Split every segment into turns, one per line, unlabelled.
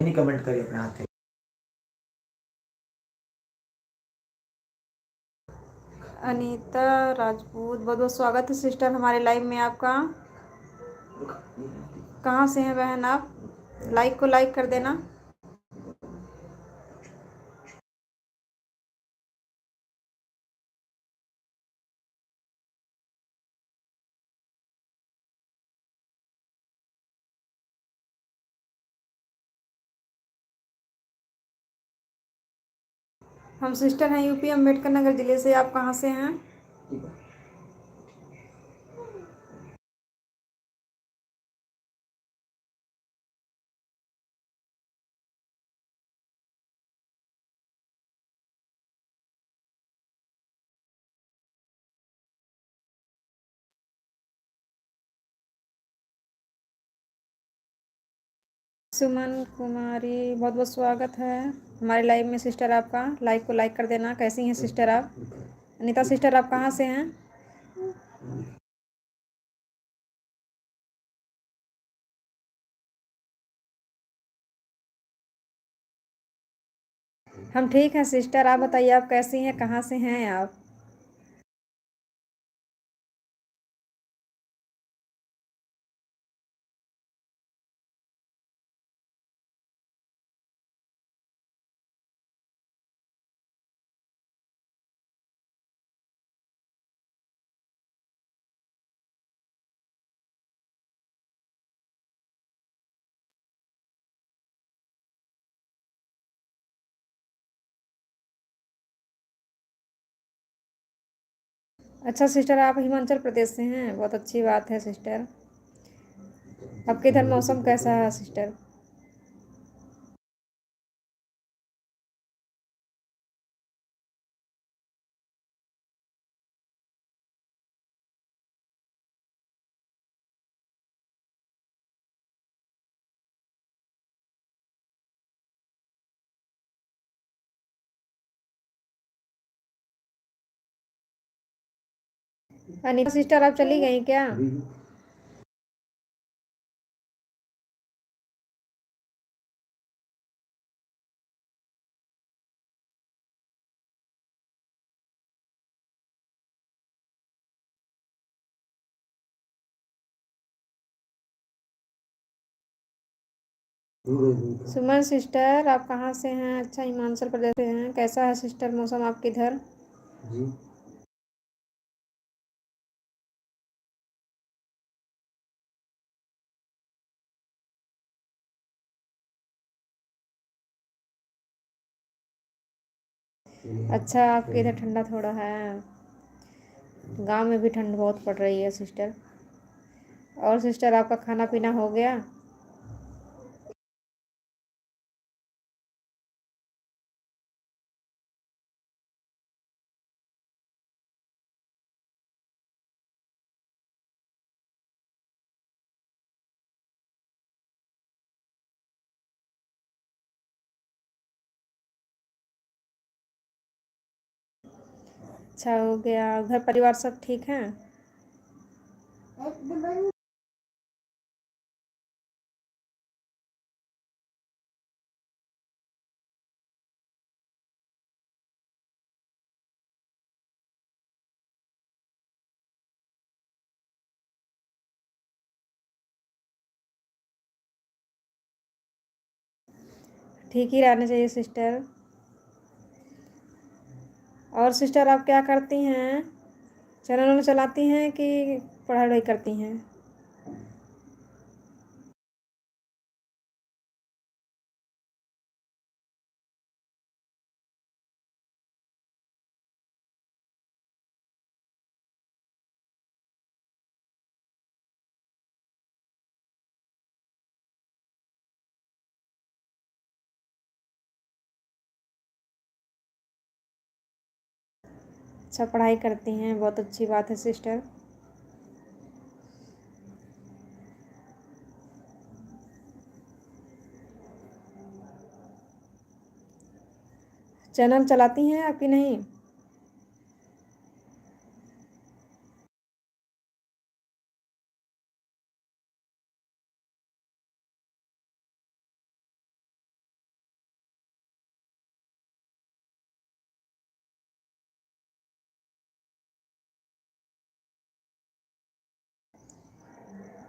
नहीं कमेंट करिए अपने हाथ से।
अनीता राजपूत, बहुत बहुत स्वागत है सिस्टर हमारे लाइव में आपका। कहाँ से हैं बहन आप? लाइक को लाइक कर देना। हम सिस्टर हैं यूपी अम्बेडकर नगर ज़िले से। आप कहाँ से हैं? सुमन कुमारी, बहुत बहुत स्वागत है हमारे लाइव में सिस्टर आपका। लाइक को लाइक कर देना। कैसी हैं सिस्टर आप? अनीता सिस्टर आप कहाँ से हैं? हम ठीक हैं सिस्टर, आप बताइए आप कैसी हैं, कहाँ से हैं आप? अच्छा सिस्टर, आप हिमाचल प्रदेश से हैं, बहुत अच्छी बात है सिस्टर। आपके इधर मौसम कैसा है सिस्टर? अनीता सिस्टर आप चली गई क्या? सुमन सिस्टर आप कहाँ से हैं? अच्छा हिमाचल प्रदेश से हैं। कैसा है सिस्टर मौसम आपके इधर? अच्छा आपके इधर ठंडा थोड़ा है। गांव में भी ठंड बहुत पड़ रही है सिस्टर। और सिस्टर आपका खाना पीना हो गया? अच्छा हो गया। घर परिवार सब ठीक हैं? ठीक ही रहना चाहिए सिस्टर। और सिस्टर आप क्या करती हैं? चैनल चलाती हैं कि पढ़ाई वढ़ाई करती हैं? अच्छा पढ़ाई करती हैं, बहुत अच्छी बात है सिस्टर। चैनल चलाती हैं आपकी नहीं?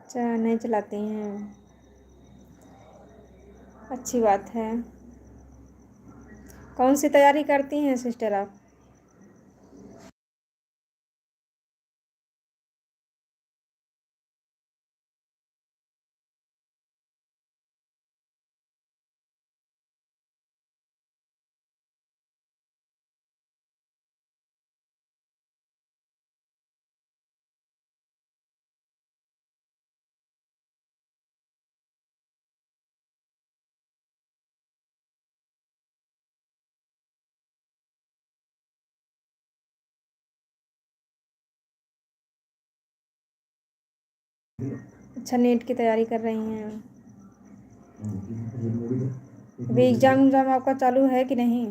अच्छा, नहीं चलाती हैं, अच्छी बात है। कौन सी तैयारी करती हैं सिस्टर आप? अच्छा, नीट की तैयारी कर रही हैं। अभी एग्ज़ाम आपका चालू है कि नहीं?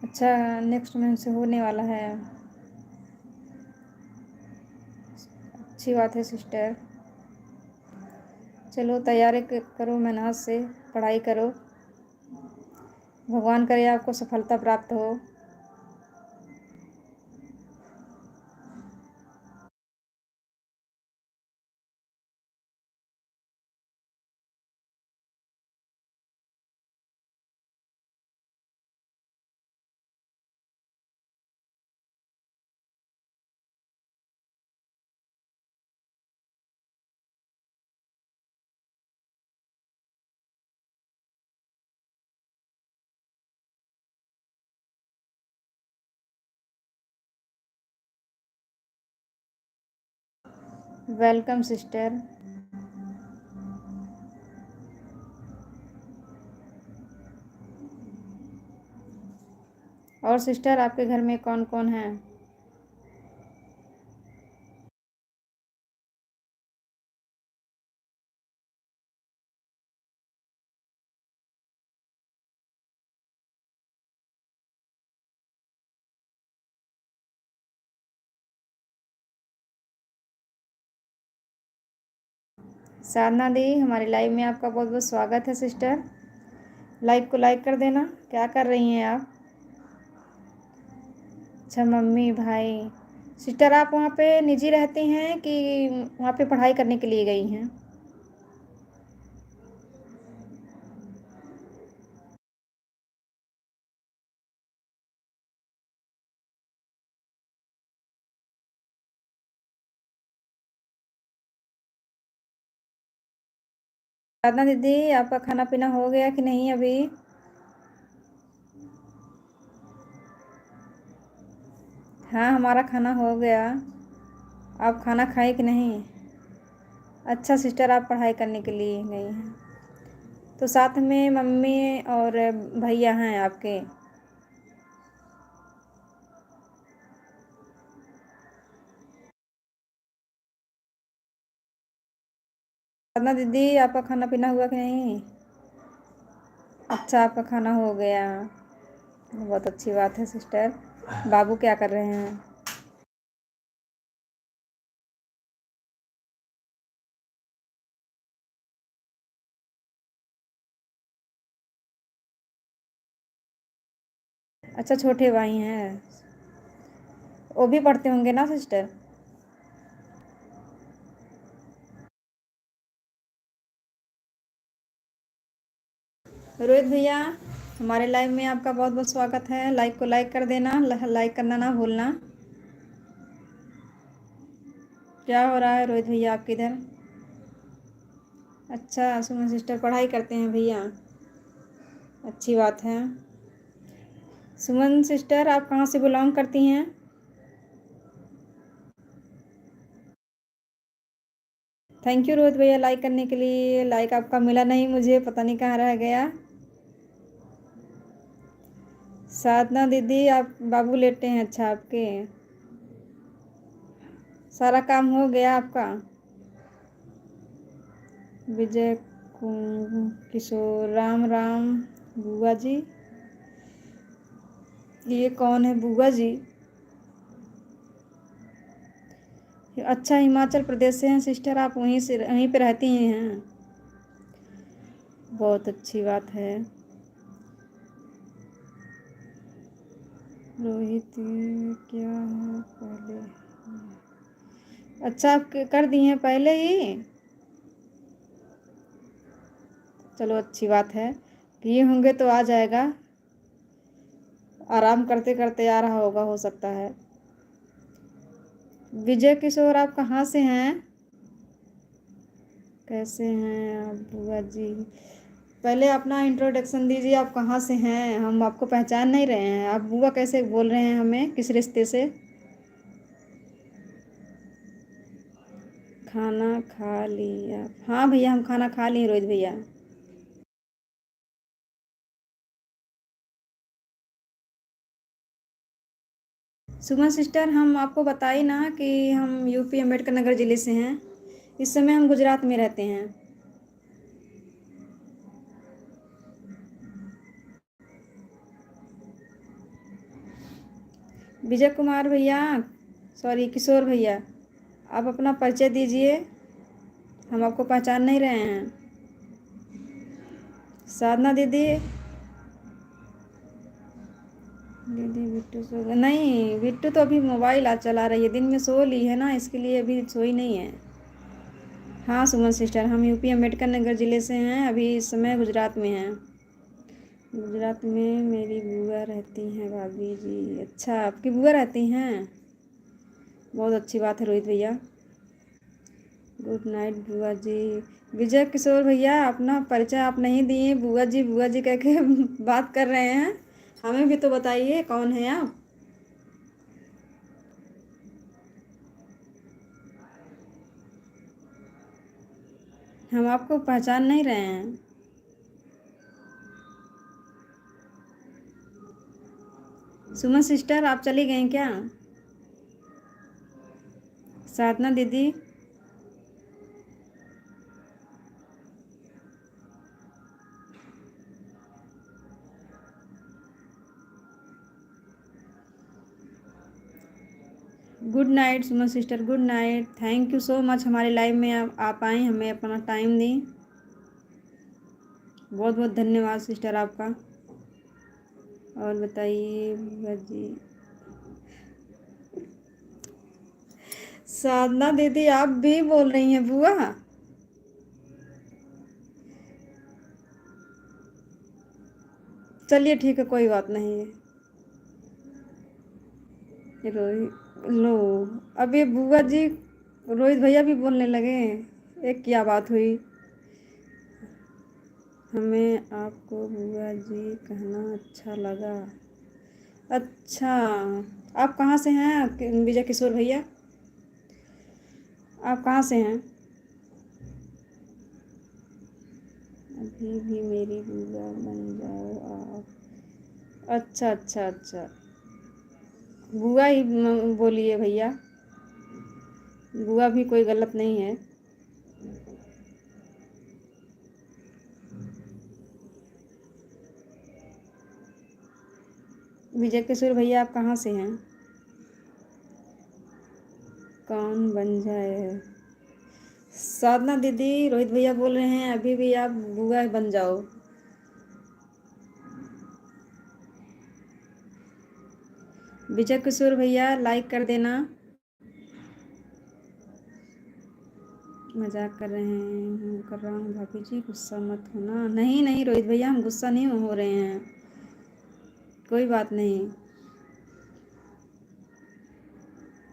अच्छा, नेक्स्ट मंथ से होने वाला है। अच्छी बात है सिस्टर। चलो तैयारी करो, मेहनत से पढ़ाई करो, भगवान करे आपको सफलता प्राप्त हो। Welcome sister. और सिस्टर आपके घर में कौन कौन है? साधना दी, हमारी लाइव में आपका बहुत बहुत स्वागत है सिस्टर। लाइव को लाइक कर देना। क्या कर रही हैं आप? अच्छा, मम्मी भाई। सिस्टर आप वहाँ पे निजी रहती हैं कि वहाँ पे पढ़ाई करने के लिए गई हैं? साधना दीदी, आपका खाना पीना हो गया कि नहीं अभी? हाँ, हमारा खाना हो गया। आप खाना खाए कि नहीं? अच्छा सिस्टर, आप पढ़ाई करने के लिए गई हैं, तो साथ में मम्मी और भैया हैं आपके? साधना दीदी, आपका खाना पीना हुआ कि नहीं? अच्छा, आपका खाना हो गया, बहुत अच्छी बात है सिस्टर। बाबू क्या कर रहे हैं? अच्छा, छोटे भाई हैं, वो भी पढ़ते होंगे ना सिस्टर? रोहित भैया, हमारे लाइव में आपका बहुत बहुत स्वागत है। लाइक को लाइक कर देना, लाइक करना ना भूलना। क्या हो रहा है रोहित भैया आपके इधर? अच्छा, सुमन सिस्टर पढ़ाई करते हैं भैया, अच्छी बात है। सुमन सिस्टर, आप कहाँ से बिलोंग करती हैं? थैंक यू रोहित भैया लाइक करने के लिए। लाइक आपका मिला नहीं मुझे, पता नहीं कहाँ रह गया। साधना दीदी, आप बाबू लेटे हैं? अच्छा, आपके सारा काम हो गया आपका? विजय किशोर, राम राम बुआ जी। ये कौन है बुआ जी? अच्छा, हिमाचल प्रदेश से हैं सिस्टर आप? वहीं पे रहती ही हैं? बहुत अच्छी बात है। रोहित क्या है पहले? अच्छा, आप कर दिए हैं पहले ही? चलो अच्छी बात है। किए होंगे तो आ जाएगा। आराम करते करते आ रहा होगा, हो सकता है। विजय किशोर, आप कहाँ से हैं? कैसे हैं आप बुआ जी? पहले अपना इंट्रोडक्शन दीजिए, आप कहाँ से हैं? हम आपको पहचान नहीं रहे हैं। आप बुआ कैसे बोल रहे हैं हमें? किस रिश्ते से? खाना खा लिया? हाँ भैया, हम खाना खा लिए रोहित भैया। सुमन सिस्टर, हम आपको बताए ना कि हम यूपी अम्बेडकर नगर ज़िले से हैं। इस समय हम गुजरात में रहते हैं। विजय कुमार भैया, सॉरी किशोर भैया, आप अपना परिचय दीजिए। हम आपको पहचान नहीं रहे हैं। साधना दीदी। दीदी बिट्टू सो गए? नहीं, बिट्टू तो अभी मोबाइल आज चला रही है। दिन में सो ली है ना, इसके लिए अभी सोई नहीं है। हाँ सुमन सिस्टर, हम यूपी अम्बेडकर नगर ज़िले से हैं। अभी इस समय गुजरात में हैं। गुजरात में मेरी बुआ रहती हैं भाभी जी। अच्छा, आपकी बुआ रहती हैं? बहुत अच्छी बात है रोहित भैया। गुड नाइट बुआ जी। विजय किशोर भैया, अपना परिचय आप नहीं दिए, बुआ जी कह के बात कर रहे हैं। हमें भी तो बताइए कौन है आप? हम आपको पहचान नहीं रहे हैं। सुमन सिस्टर, आप चली गई क्या? साधना दीदी। Good night Suman sister, good night. Thank you so much, हमारे लाइव में आप आए, हमें अपना टाइम दी। बहुत बहुत धन्यवाद सिस्टर आपका। और बताइए बुआ जी। साधना दीदी, आप भी बोल रही हैं बुआ? चलिए ठीक है, कोई बात नहीं है। रोहित लो, अब ये बुआ जी रोहित भैया भी बोलने लगे। एक क्या बात हुई? हमें आपको बुआ जी कहना अच्छा लगा। अच्छा, आप कहाँ से हैं विजय किशोर भैया? आप कहाँ से हैं? अभी भी मेरी बुआ बन जाओ आप। अच्छा अच्छा अच्छा, बुआ ही बोलिए भैया। बुआ भी कोई गलत नहीं है। विजय किशोर भैया, आप कहाँ से हैं? कौन बन जाए? साधना दीदी, रोहित भैया बोल रहे हैं अभी भी आप बुआ बन जाओ। विजय किशोर भैया, लाइक कर देना। मजाक कर रहे हैं, कर रहा हूँ भाभी जी, गुस्सा मत होना। नहीं नहीं रोहित भैया, हम गुस्सा नहीं हो रहे हैं। कोई बात नहीं।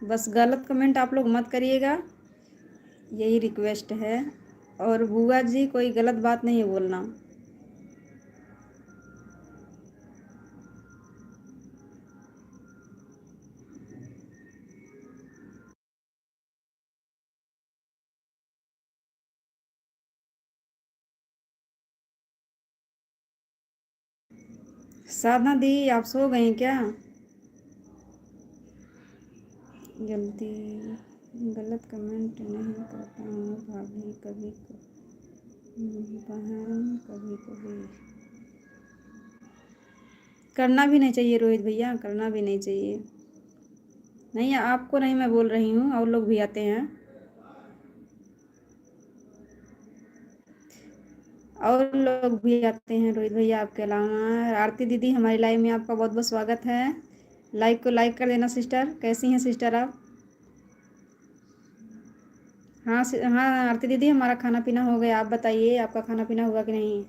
बस गलत कमेंट आप लोग मत करिएगा, यही रिक्वेस्ट है। और बुआ जी, कोई गलत बात नहीं है बोलना। साधना दी, आप सो गई क्या? जल्दी गलत कमेंट नहीं करता हूँ भाभी, कभी बहन, कभी कभी करना भी नहीं चाहिए रोहित भैया, करना भी नहीं चाहिए। नहीं, आपको नहीं मैं बोल रही हूँ, और लोग भी आते हैं, और लोग भी आते हैं रोहित भैया आपके अलावा। आरती दीदी हमारी लाइव में आपका बहुत बहुत स्वागत है। लाइव को लाइक कर देना सिस्टर। कैसी हैं सिस्टर आप? हाँ हाँ आरती दीदी, हमारा खाना पीना हो गया। आप बताइए, आपका खाना पीना हुआ कि नहीं?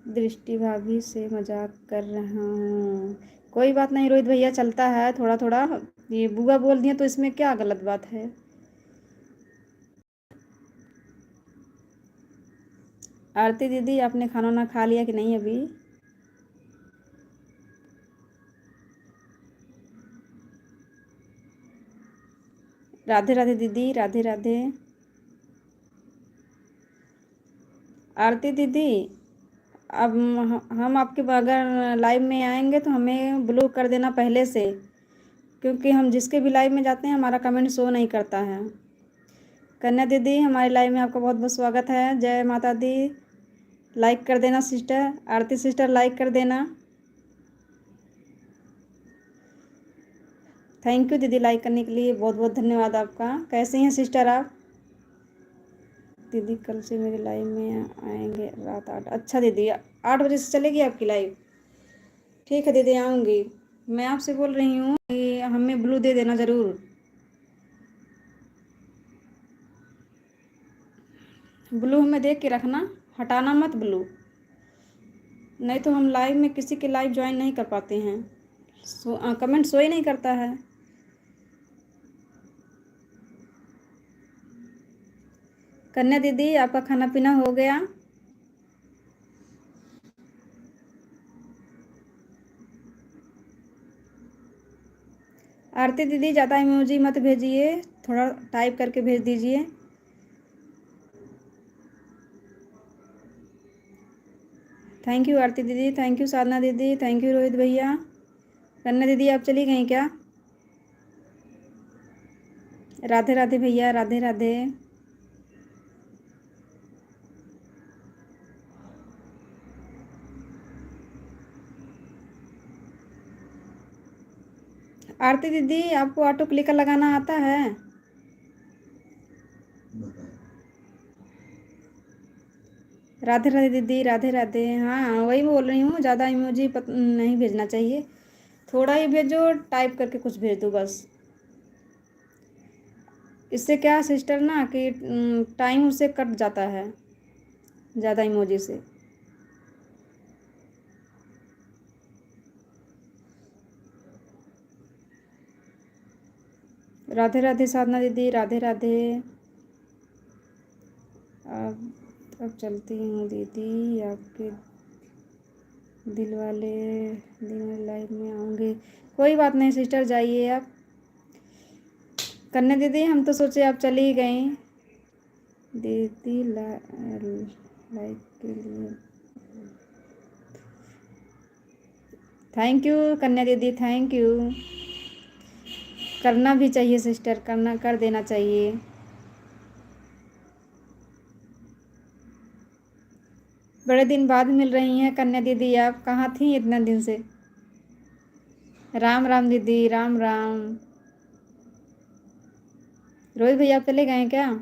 दृष्टि भाभी से मजाक कर रहा हूँ। कोई बात नहीं रोहित भैया, चलता है थोड़ा थोड़ा। ये बुआ बोल दिए तो इसमें क्या गलत बात है? आरती दीदी, आपने खाना ना खा लिया कि नहीं अभी? राधे राधे दीदी, राधे राधे। आरती दीदी, अब हम आपके अगर लाइव में आएंगे तो हमें ब्लू कर देना पहले से, क्योंकि हम जिसके भी लाइव में जाते हैं हमारा कमेंट शो नहीं करता है। कन्या दीदी, हमारे लाइव में आपका बहुत बहुत स्वागत है। जय माता दी। लाइक कर देना सिस्टर। आरती सिस्टर, लाइक कर देना। थैंक यू दीदी, लाइक करने के लिए बहुत बहुत धन्यवाद आपका। कैसी हैं सिस्टर आप? दीदी कल से मेरी लाइव में आएंगे रात 8। अच्छा दीदी, 8 बजे से चलेगी आपकी लाइव? ठीक है दीदी, आऊँगी। मैं आपसे बोल रही हूँ कि हमें ब्लू दे देना ज़रूर। ब्लू हमें देख के रखना, हटाना मत ब्लू, नहीं तो हम लाइव में किसी के लाइव ज्वाइन नहीं कर पाते हैं। कमेंट शो ही नहीं करता है। कन्या दीदी, आपका खाना पीना हो गया? आरती दीदी, ज़्यादा इमोजी मत भेजिए, थोड़ा टाइप करके भेज दीजिए। थैंक यू आरती दीदी, थैंक यू साधना दीदी, थैंक यू रोहित भैया। कन्या दीदी, आप चली गई क्या? राधे राधे भैया, राधे राधे। आरती दीदी, आपको ऑटो क्लिकर लगाना आता है? राधे राधे दीदी, राधे राधे। हाँ वही बोल रही हूँ, ज़्यादा इमोजी नहीं भेजना चाहिए, थोड़ा ही भेजो, टाइप करके कुछ भेज दो बस। इससे क्या सिस्टर ना कि टाइम उससे कट जाता है ज़्यादा इमोजी से। राधे राधे साधना दीदी, राधे राधे। अब चलती हूँ दीदी, आपके दिल वाले दिन लाइव में आऊँगी। कोई बात नहीं सिस्टर, जाइए आप। कन्या दीदी, हम तो सोचे आप चली ही गई। दीदी लाइक के लिए थैंक यू कन्या दीदी, थैंक यू। करना भी चाहिए सिस्टर, करना कर देना चाहिए। बड़े दिन बाद मिल रही हैं कन्या दीदी, आप कहाँ थी इतना दिन से? राम राम दीदी, राम राम। रोहित भैया आप चले गए हैं क्या?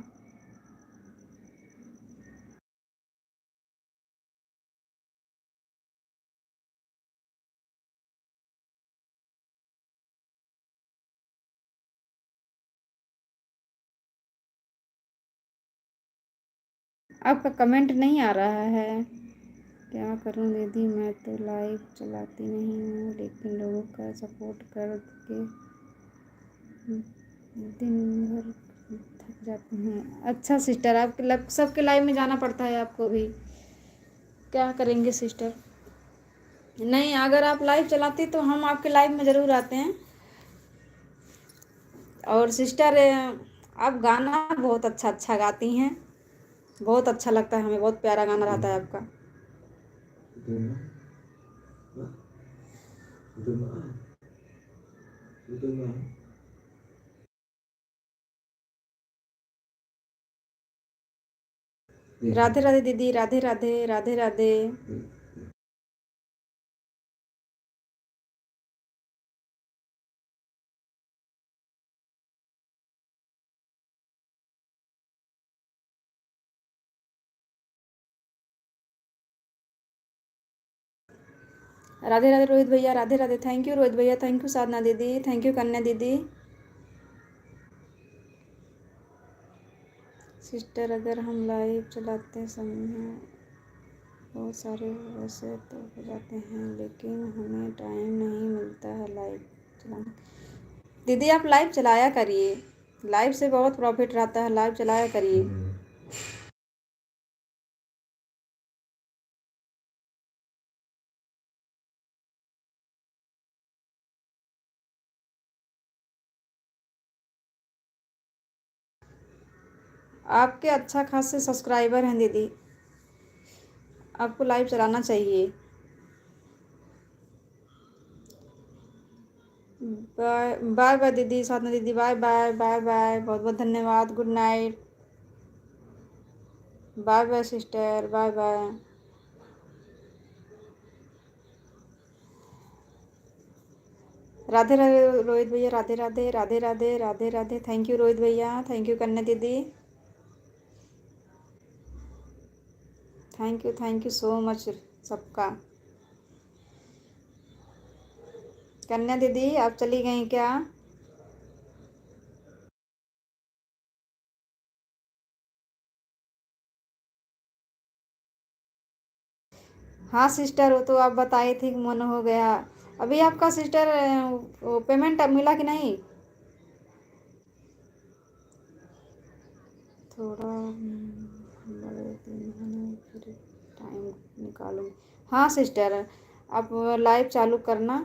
आपका कमेंट नहीं आ रहा है। क्या करूं दीदी, मैं तो लाइव चलाती नहीं हूँ, लेकिन लोगों का सपोर्ट कर के दिन भर थक जाती हैं। अच्छा सिस्टर, आपके सबके लाइव में जाना पड़ता है आपको भी, क्या करेंगे सिस्टर? नहीं, अगर आप लाइव चलाती तो हम आपके लाइव में ज़रूर आते हैं। और सिस्टर, आप गाना बहुत अच्छा अच्छा गाती हैं, बहुत अच्छा लगता है हमें, बहुत प्यारा गाना रहता है आपका। राधे राधे दीदी, राधे राधे, राधे राधे। राधे राधे रोहित भैया, राधे राधे। थैंक यू रोहित भैया, थैंक यू साधना दीदी, थैंक यू कन्या दीदी। सिस्टर अगर हम लाइव चलाते समय बहुत सारे वैसे तो हो जाते हैं, लेकिन हमें टाइम नहीं मिलता है लाइव चलाने। दीदी आप लाइव चलाया करिए, लाइव से बहुत प्रॉफिट रहता है, लाइव चलाया करिए। आपके अच्छा खासे सब्सक्राइबर हैं दीदी, आपको लाइव चलाना चाहिए। बाय बाय बाय दीदी, साधना दीदी, बाय बाय बाय बाय, बहुत बहुत धन्यवाद, good night, bye bye sister, bye bye. Radhe Radhe Rohit भैया, राधे राधे, राधे राधे, राधे राधे। थैंक यू रोहित भैया, थैंक यू कन्या दीदी, थैंक यू सो मच सबका। कन्या दीदी आप चली गई क्या? हाँ सिस्टर, वो तो आप बताई थी कि मन हो गया। अभी आपका सिस्टर वो पेमेंट मिला कि नहीं? थोड़ा बड़े दिन होने फिर टाइम निकालूंगी। हाँ सिस्टर, आप लाइव चालू करना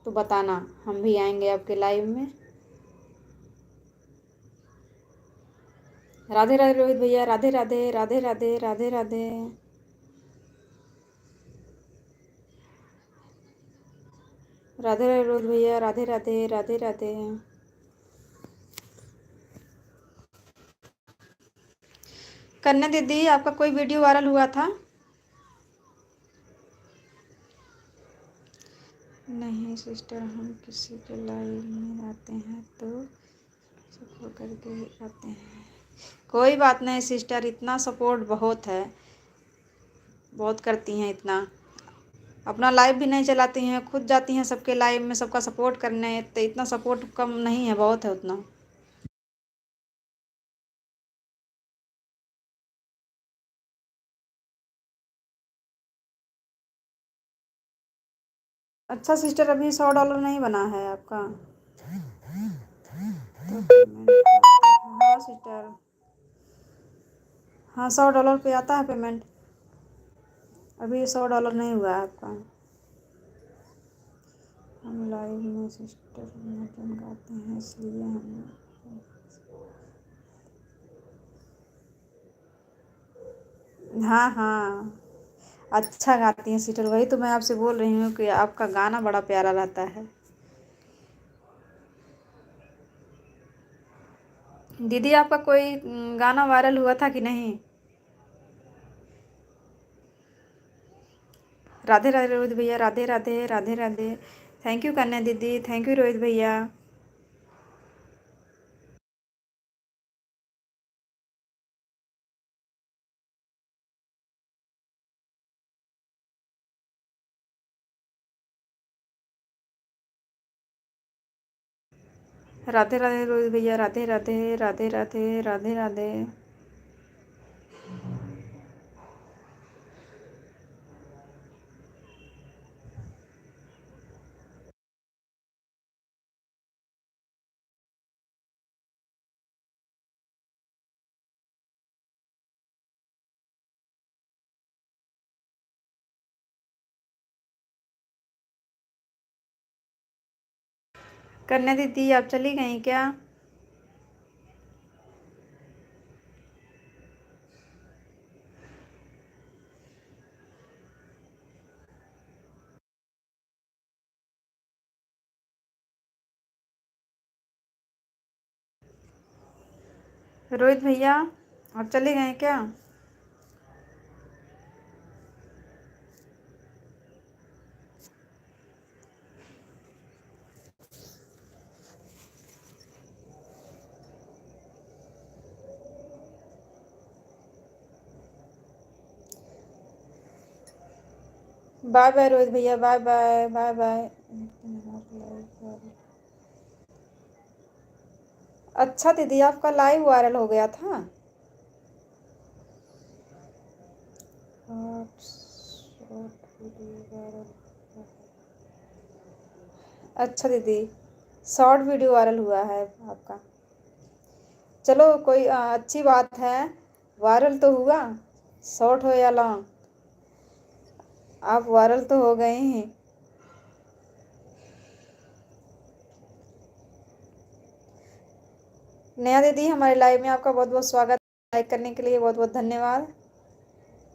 तो बताना, हम भी आएंगे आपके लाइव में। राधे राधे रोहित भैया, राधे राधे, राधे राधे, राधे राधे। राधे राधे रोहित भैया, राधे राधे, राधे राधे। कन्या दीदी आपका कोई वीडियो वायरल हुआ था? नहीं सिस्टर, हम किसी के लाइव में आते हैं तो सपोर्ट करके ही आते हैं। कोई बात नहीं सिस्टर, इतना सपोर्ट बहुत है, बहुत करती हैं इतना। अपना लाइव भी नहीं चलाती हैं, खुद जाती हैं सबके लाइव में सबका सपोर्ट करने, तो इतना सपोर्ट कम नहीं है, बहुत है उतना। अच्छा सिस्टर, अभी $100 नहीं बना है आपका तो पेमेंट हाँ सिस्टर, हाँ $100 पे आता है पेमेंट। अभी $100 नहीं हुआ है आपका। हम लाइव में सिस्टर भजन गाते हैं, इसलिए हम हाँ हाँ, अच्छा गाती हैं सिस्टर, वही तो मैं आपसे बोल रही हूँ कि आपका गाना बड़ा प्यारा रहता है। दीदी आपका कोई गाना वायरल हुआ था कि नहीं? राधे राधे रोहित भैया, राधे राधे, राधे राधे। थैंक यू कन्या दीदी, थैंक यू रोहित भैया। राधे राधे रोहित भैया, राधे राधे, राधे राधे, राधे राधे। कन्या दीदी आप चली गई क्या? रोहित भैया आप चले गए क्या? बाय बाय रोहित भैया, बाय बाय बाय बाय। अच्छा दीदी, आपका लाइव वायरल हो गया था। अच्छा दीदी, शॉर्ट वीडियो वायरल हुआ है आपका। चलो कोई अच्छी बात है, वायरल तो हुआ, शॉर्ट हो या लॉन्ग, आप वायरल तो हो गए हैं। नेहा दीदी, हमारे लाइव में आपका बहुत बहुत स्वागत। लाइक करने के लिए बहुत बहुत धन्यवाद।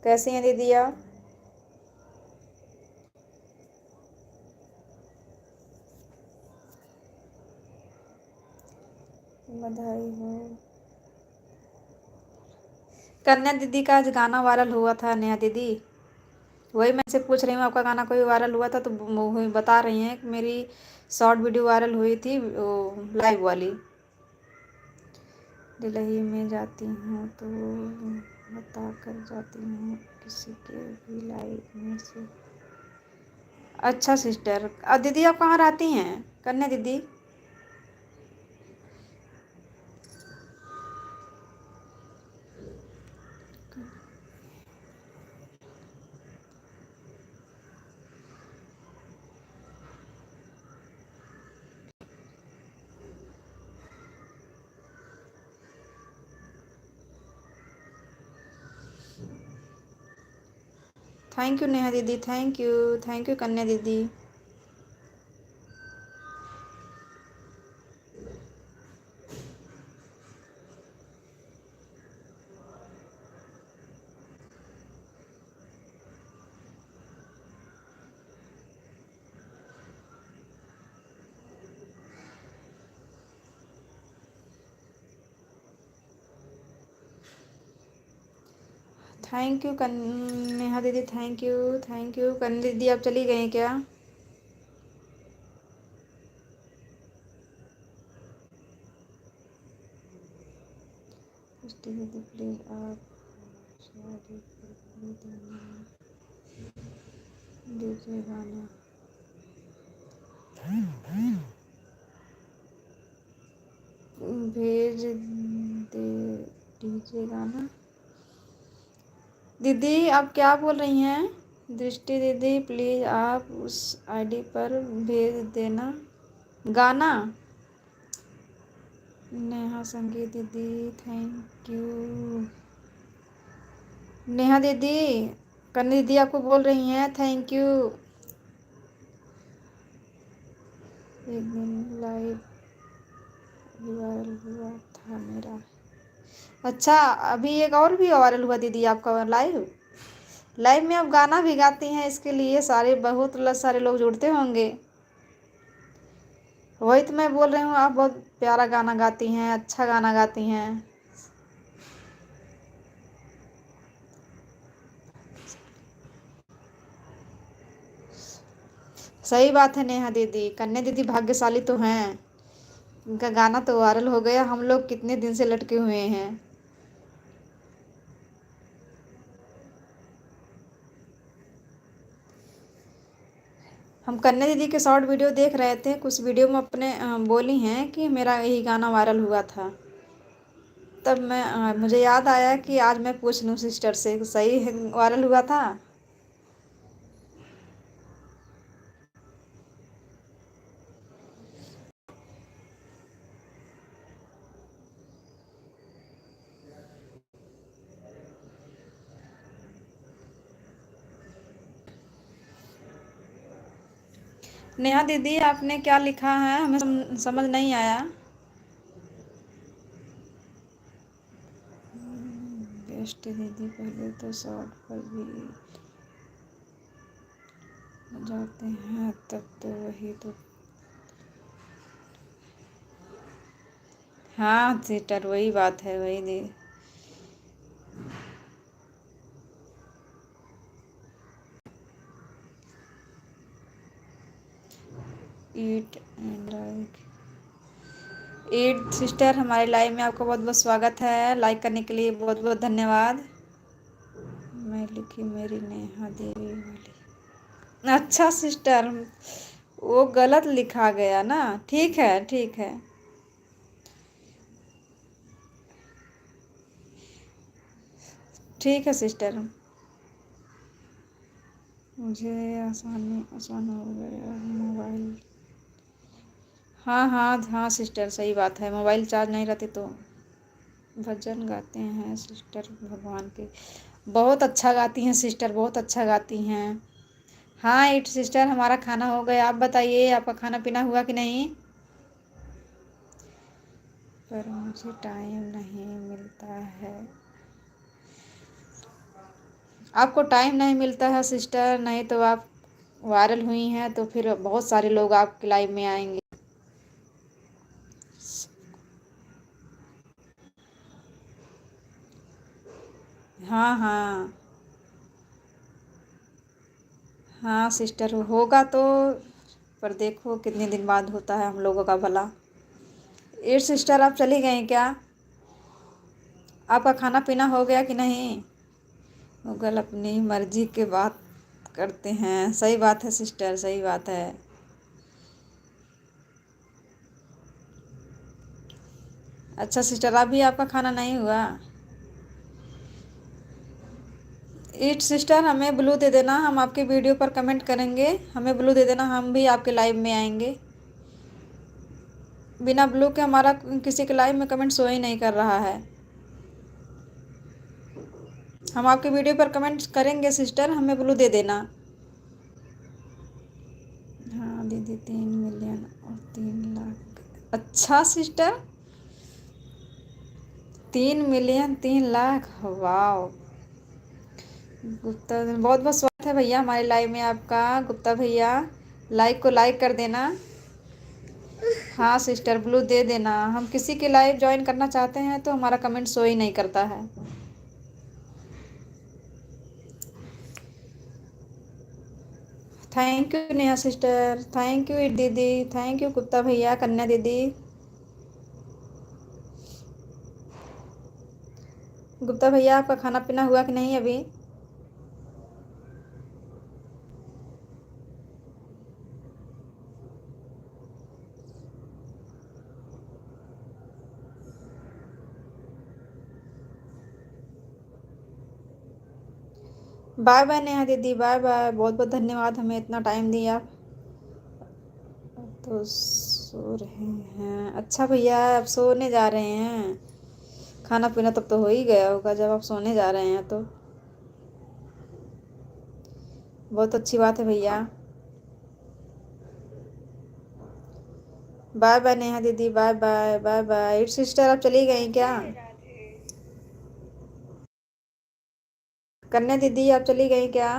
कैसी हैं दीदी आप? बधाई हो। कन्या दीदी का आज गाना वायरल हुआ था नेहा दीदी, वही मैं से पूछ रही हूँ आपका गाना कोई वायरल हुआ था तो वो बता रही हैं कि मेरी शॉर्ट वीडियो वायरल हुई थी, लाइव वाली। दिल्ली में जाती हूँ तो बता कर जाती हूँ किसी के भी लाइव में से। अच्छा सिस्टर, दीदी आप कहाँ रहती हैं कन्या दीदी? थैंक यू नेहा दीदी, थैंक यू कन्या दीदी। थैंक यू नेहा दीदी, थैंक यू कन्या दीदी। आप चली गई हैं क्या? दीदी प्लीज आप डीजे गाना भेज दे, डीजे गाना। दीदी आप क्या बोल रही हैं? दृष्टि दीदी प्लीज़ आप उस आईडी पर भेज देना गाना। नेहा संगीत दीदी थैंक यू। नेहा दीदी, कन्या दीदी आपको बोल रही हैं थैंक यू। एक दिन लाइव वायरल हुआ था मेरा। अच्छा, अभी एक और भी वायरल हुआ दीदी आपका लाइव। लाइव में आप गाना भी गाती हैं, इसके लिए सारे बहुत सारे लोग जुड़ते होंगे। वही तो मैं बोल रही हूँ, आप बहुत प्यारा गाना गाती हैं, अच्छा गाना गाती हैं। सही बात है नेहा दीदी, कन्या दीदी भाग्यशाली तो हैं, उनका गाना तो वायरल हो गया। हम लोग कितने दिन से लटके हुए हैं। हम कन्या दीदी के शॉर्ट वीडियो देख रहे थे, कुछ वीडियो में अपने बोली हैं कि मेरा यही गाना वायरल हुआ था। तब मैं मुझे याद आया कि आज मैं पूछ लूँ सिस्टर से, सही है वायरल हुआ था? नेहा दीदी आपने क्या लिखा है, हमें समझ नहीं आया। बेस्ट दीदी पहले तो शॉर्ट पर भी जाते हैं, तब तो वही तो हाँ सिस्टर, वही बात है, वही दे। ईट एंड लाइक। ईट सिस्टर, हमारे लाइव में आपका बहुत बहुत स्वागत है। लाइक करने के लिए बहुत बहुत धन्यवाद। मैं लिखी मेरी नेहा देवी वाली। अच्छा सिस्टर, वो गलत लिखा गया ना। ठीक है, ठीक है। ठीक है सिस्टर। मुझे आसान हो गया मोबाइल। हाँ हाँ हाँ सिस्टर, सही बात है, मोबाइल चार्ज नहीं रहती तो। भजन गाते हैं सिस्टर भगवान के। बहुत अच्छा गाती हैं सिस्टर, बहुत अच्छा गाती हैं। हाँ इट सिस्टर, हमारा खाना हो गया। आप बताइए, आपका खाना पीना हुआ कि नहीं? पर मुझे टाइम नहीं मिलता है। आपको टाइम नहीं मिलता है सिस्टर, नहीं तो आप वायरल हुई हैं तो फिर बहुत सारे लोग आपके लाइव में आएंगे। हाँ हाँ हाँ सिस्टर, होगा तो। पर देखो कितने दिन बाद होता है हम लोगों का भला। ये सिस्टर, आप चली गई क्या? आपका खाना पीना हो गया कि नहीं? गूगल अपनी मर्जी के बात करते हैं। सही बात है सिस्टर, सही बात है। अच्छा सिस्टर, अभी आपका खाना नहीं हुआ? इट सिस्टर, हमें ब्लू दे देना, हम आपके वीडियो पर कमेंट करेंगे। हमें ब्लू दे देना, हम भी आपके लाइव में आएंगे। बिना ब्लू के हमारा किसी के लाइव में कमेंट शो ही नहीं कर रहा है। हम आपके वीडियो पर कमेंट करेंगे सिस्टर, हमें ब्लू दे देना। हाँ दीदी, 3 मिलियन और 3 लाख। अच्छा सिस्टर, 3 मिलियन 3 लाख, वाह। गुप्ता, बहुत बहुत स्वागत है भैया हमारे लाइव में आपका। गुप्ता भैया, लाइक को लाइक कर देना। हाँ सिस्टर, ब्लू दे देना। हम किसी के लाइव ज्वाइन करना चाहते हैं तो हमारा कमेंट शो ही नहीं करता है। Thank you Neha sister, thank you दीदी, थैंक यू गुप्ता भैया, कन्या दीदी। गुप्ता भैया, आपका खाना पीना हुआ कि नहीं अभी? बाय बाय नेहा दीदी, बाय बाय। बहुत बहुत धन्यवाद हमें इतना टाइम दिया। तो सो रहे हैं? अच्छा भैया, आप सोने जा रहे हैं? खाना पीना तब तो हो ही गया होगा जब आप सोने जा रहे हैं तो। बहुत अच्छी बात है भैया। बाय बाय नेहा दीदी, bye bye, bye bye. Sister, आप चली गई क्या? कन्या दीदी, आप चली गई क्या?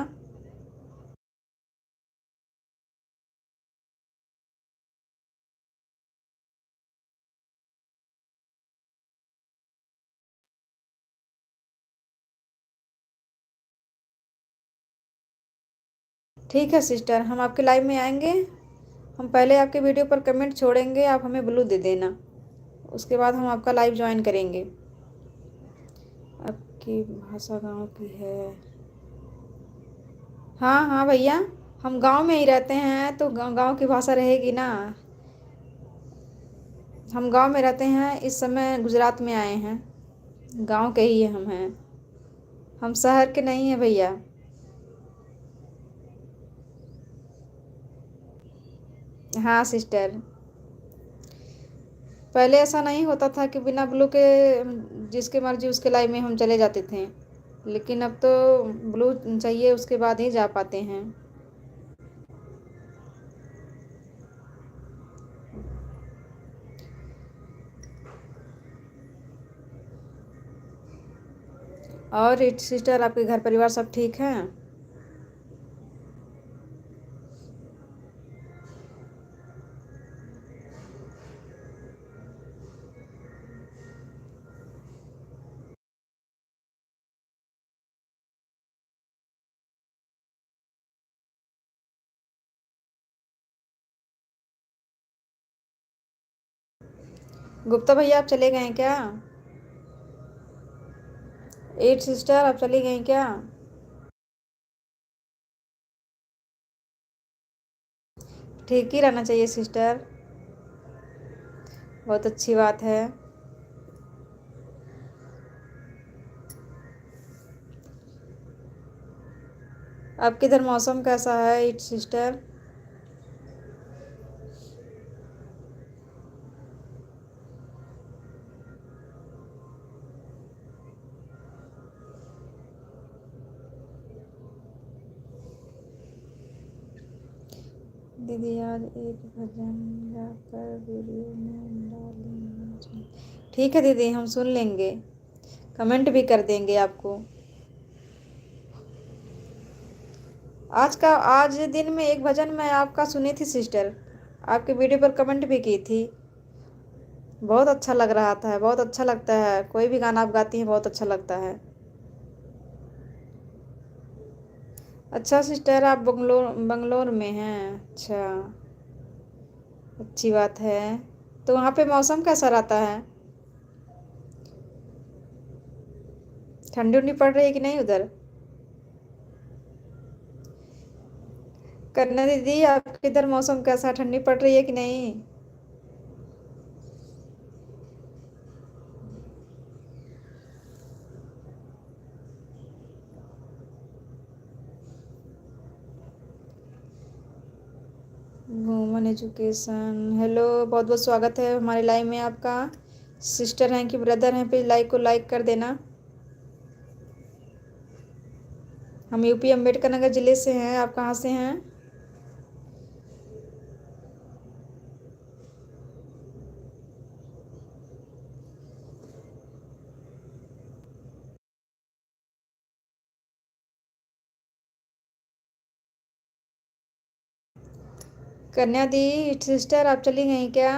ठीक है सिस्टर, हम आपके लाइव में आएंगे। हम पहले आपके वीडियो पर कमेंट छोड़ेंगे, आप हमें ब्लू दे देना। उसके बाद हम आपका लाइव ज्वाइन करेंगे। आपकी भाषा गांव की है? हाँ हाँ भैया, हम गांव में ही रहते हैं तो गांव की भाषा रहेगी ना। हम गांव में रहते हैं, इस समय गुजरात में आए हैं। गांव के ही हम हैं। हम शहर के नहीं हैं भैया। हाँ सिस्टर, पहले ऐसा नहीं होता था कि बिना ब्लू के जिसके मर्जी उसके लाइव में हम चले जाते थे। लेकिन अब तो ब्लू चाहिए, उसके बाद ही जा पाते हैं। और सिस्टर, आपके घर परिवार सब ठीक हैं? गुप्ता भैया आप चले गए हैं क्या? 8 सिस्टर आप चली गई क्या? ठीक ही रहना चाहिए सिस्टर, बहुत अच्छी बात है। आपके इधर मौसम कैसा है 8 सिस्टर? दीदी आज एक भजन गाकर वीडियो में डालेंगे। ठीक है दीदी, हम सुन लेंगे, कमेंट भी कर देंगे आपको। आज दिन में एक भजन मैं आपका सुनी थी सिस्टर, आपके वीडियो पर कमेंट भी की थी। बहुत अच्छा लग रहा था, बहुत अच्छा लगता है, कोई भी गाना आप गाती हैं बहुत अच्छा लगता है। अच्छा सिस्टर, आप बंगलोर बंगलोर में हैं? अच्छा, अच्छी बात है। तो वहाँ पे मौसम कैसा रहता है? ठंडी उंडी पड़ रही है कि नहीं उधर? करना दीदी, आपके इधर मौसम कैसा, ठंडी पड़ रही है कि नहीं? वुमन एजुकेशन, हेलो, बहुत बहुत स्वागत है हमारे लाइव में आपका। सिस्टर हैं कि ब्रदर हैं, प्लीज़ लाइक को लाइक कर देना। हम यूपी अम्बेडकर नगर ज़िले से हैं, आप कहाँ से हैं? कन्या दी सिस्टर आप चली गई क्या?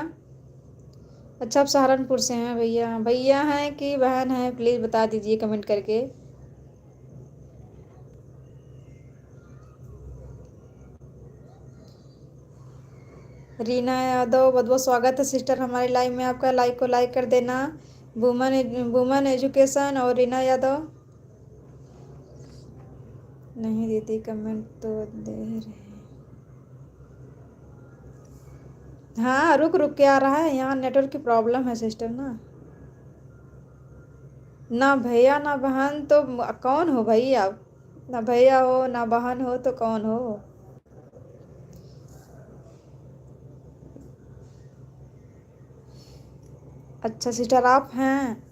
अच्छा, आप सहारनपुर से हैं। भैया भैया हैं कि बहन हैं, प्लीज़ बता दीजिए कमेंट करके। रीना यादव, बहुत बहुत स्वागत है सिस्टर हमारे लाइव में आपका, लाइक को लाइक कर देना। वुमन वुमन एजुकेशन और रीना यादव। नहीं दीदी, कमेंट तो दे रहे। हाँ, रुक रुक के आ रहा है, यहाँ नेटवर्क की प्रॉब्लम है सिस्टर ना। ना भैया ना बहन तो कौन हो भाई आप? ना भैया हो ना बहन हो तो कौन हो? अच्छा सिस्टर आप हैं।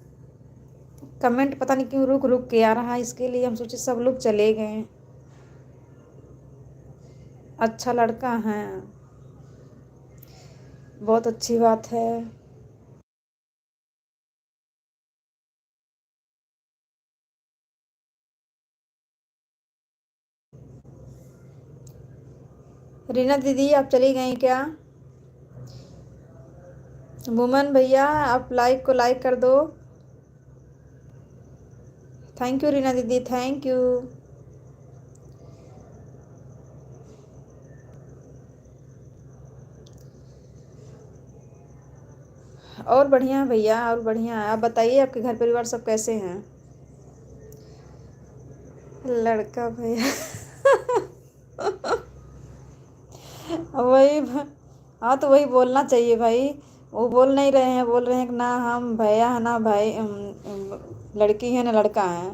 कमेंट पता नहीं क्यों रुक रुक के आ रहा है, इसके लिए हम सोचे सब लोग चले गए। अच्छा लड़का है, बहुत अच्छी बात है। रीना दीदी आप चली गई क्या? वुमन भैया आप लाइक को लाइक कर दो। थैंक यू रीना दीदी, थैंक यू। और बढ़िया भैया, और बढ़िया है। आप बताइए आपके घर परिवार सब कैसे हैं? लड़का भैया वही हाँ, तो वही बोलना चाहिए भाई। वो बोल नहीं रहे हैं, बोल रहे हैं कि ना हम भैया है ना भाई, लड़की है ना लड़का है।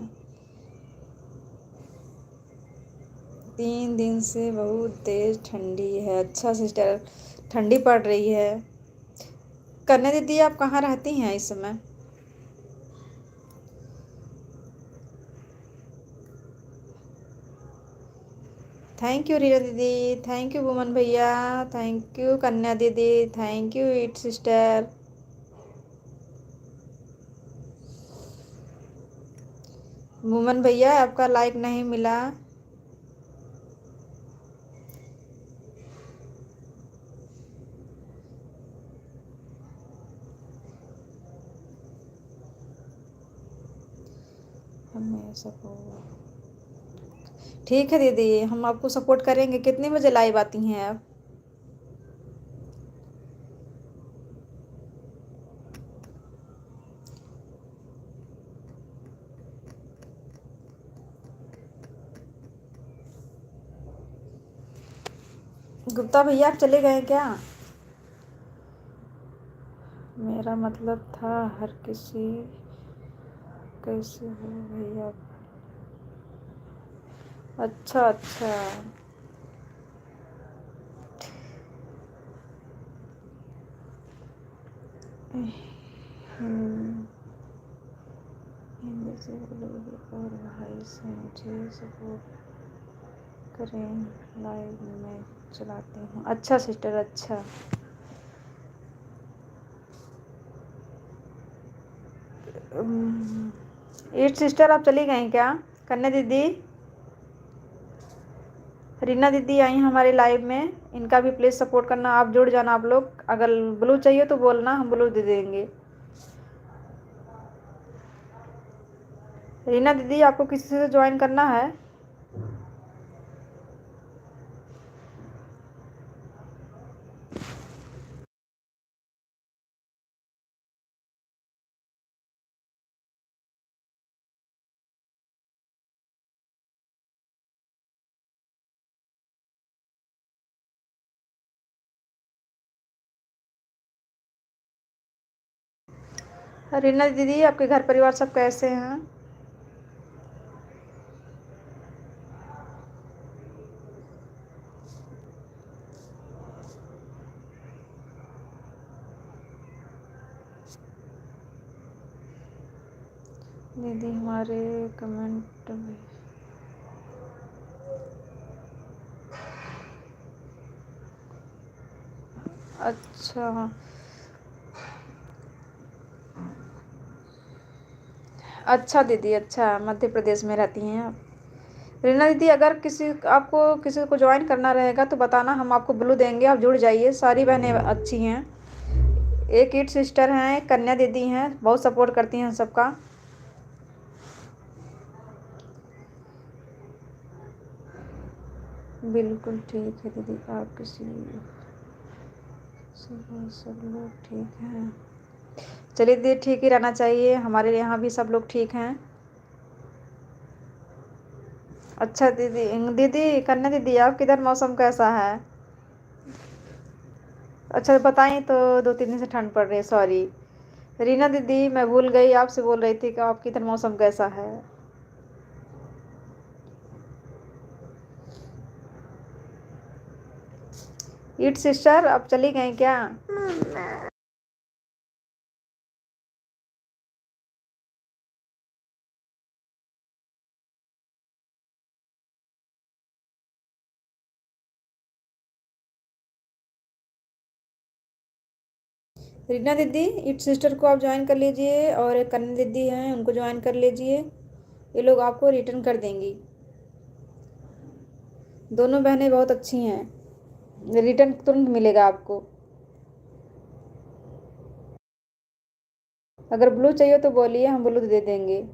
3 दिन से बहुत तेज ठंडी है। अच्छा सिस्टर, ठंडी पड़ रही है। कन्या दीदी आप कहाँ रहती हैं इस समय? थैंक यू रीना दीदी, थैंक यू वुमन भैया, थैंक यू कन्या दीदी, thank you it sister. Woman भैया आपका लाइक नहीं मिला। हमें सपोर्ट, ठीक है दीदी, हम आपको सपोर्ट करेंगे। कितने बजे लाइव आती हैं आप? गुप्ता भैया आप चले गए क्या? मेरा मतलब था हर किसी कैसे हो भैया। अच्छा अच्छा। हिंदी हिंदी से बोलोगे और भाई से मुझे सपोर्ट करें, लाइव में चलाती हूँ। अच्छा सिस्टर अच्छा। एट सिस्टर आप चली गई क्या? कन्या दीदी, रीना दीदी आई हैं हमारे लाइव में, इनका भी प्लीज़ सपोर्ट करना, आप जुड़ जाना आप लोग। अगर ब्लू चाहिए तो बोलना, हम ब्लू दे देंगे। रीना दीदी आपको किसी से ज्वाइन करना है? रीना दीदी आपके घर परिवार सब कैसे हैं? दीदी हमारे कमेंट में अच्छा अच्छा दीदी अच्छा, मध्य प्रदेश में रहती हैं आप? रीना दीदी अगर किसी को ज्वाइन करना रहेगा तो बताना, हम आपको ब्लू देंगे, आप जुड़ जाइए। सारी बहनें अच्छी हैं। एक ईट सिस्टर हैं, एक कन्या दीदी हैं, बहुत सपोर्ट करती हैं सबका। बिल्कुल ठीक है दीदी, आप किसी सब लोग ठीक हैं। चलिए दीदी ठीक ही रहना चाहिए, हमारे यहाँ भी सब लोग ठीक हैं। अच्छा दीदी, दीदी कन्या दीदी आप किधर मौसम कैसा है? अच्छा बताइए तो, 2-3 दिन से ठंड पड़ रही है, सॉरी। रीना दीदी मैं भूल गई, आपसे बोल रही थी कि आपकी इधर मौसम कैसा है। ईट सिस्टर अब चली गई क्या? रीना दीदी ईट सिस्टर को आप ज्वाइन कर लीजिए, और एक कन्या दीदी हैं उनको ज्वाइन कर लीजिए, ये लोग आपको रिटर्न कर देंगी। दोनों बहनें बहुत अच्छी हैं, रिटर्न तुरंत मिलेगा आपको। अगर ब्लू चाहिए तो बोलिए, हम ब्लू दे देंगे।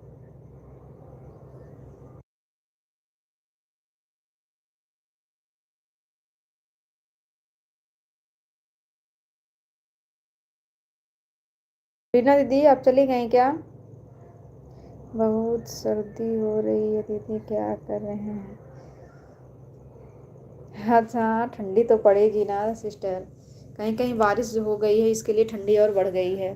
रीना दीदी आप चली गई क्या? बहुत सर्दी हो रही है दीदी, क्या कर रहे हैं? अच्छा ठंडी तो पड़ेगी ना सिस्टर, कहीं कहीं बारिश जो हो गई है इसके लिए ठंडी और बढ़ गई है।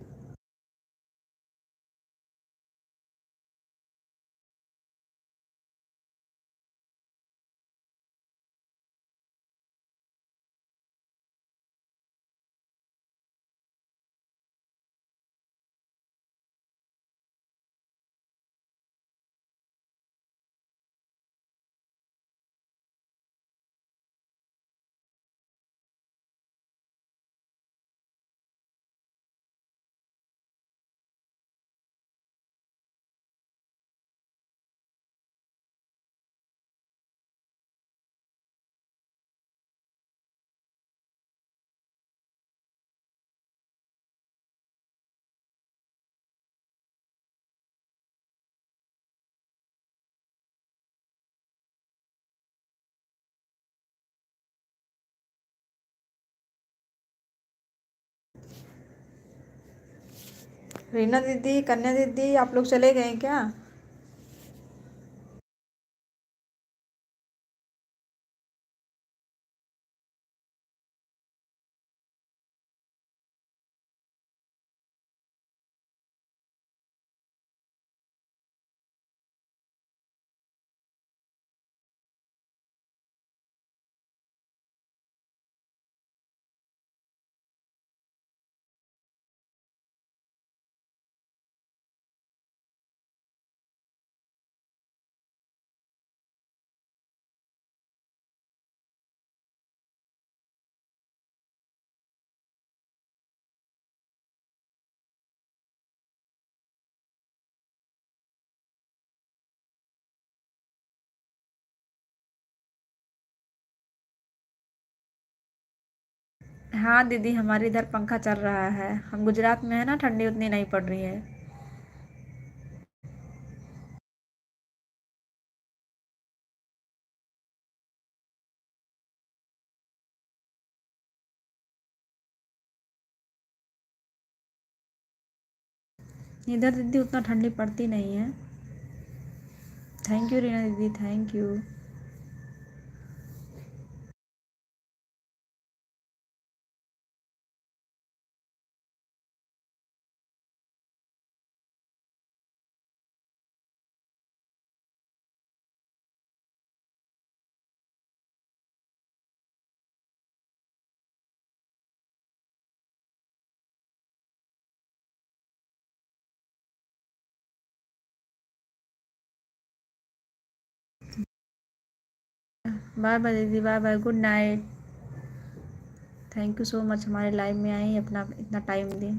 रीना दीदी कन्या दीदी आप लोग चले गए क्या? हाँ दीदी, हमारे इधर पंखा चल रहा है। हम गुजरात में है ना, ठंडी उतनी नहीं पड़ रही है। इधर दीदी उतना ठंडी पड़ती नहीं है। थैंक यू रीना दीदी, थैंक यू। बाय बाय दीदी, bye bye, good night. Thank you so much, हमारे लाइव में आई, अपना इतना टाइम दी।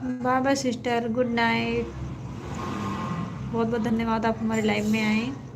Bye bye sister, good night. बहुत बहुत धन्यवाद आप हमारे लाइव में आए।